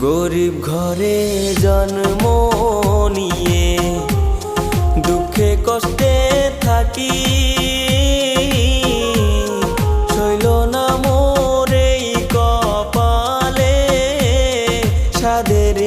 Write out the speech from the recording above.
গরিব ঘরে জন্ম নিয়ে দুঃখে কষ্টে থাকি, সইল না মোর এই কপালে সাধের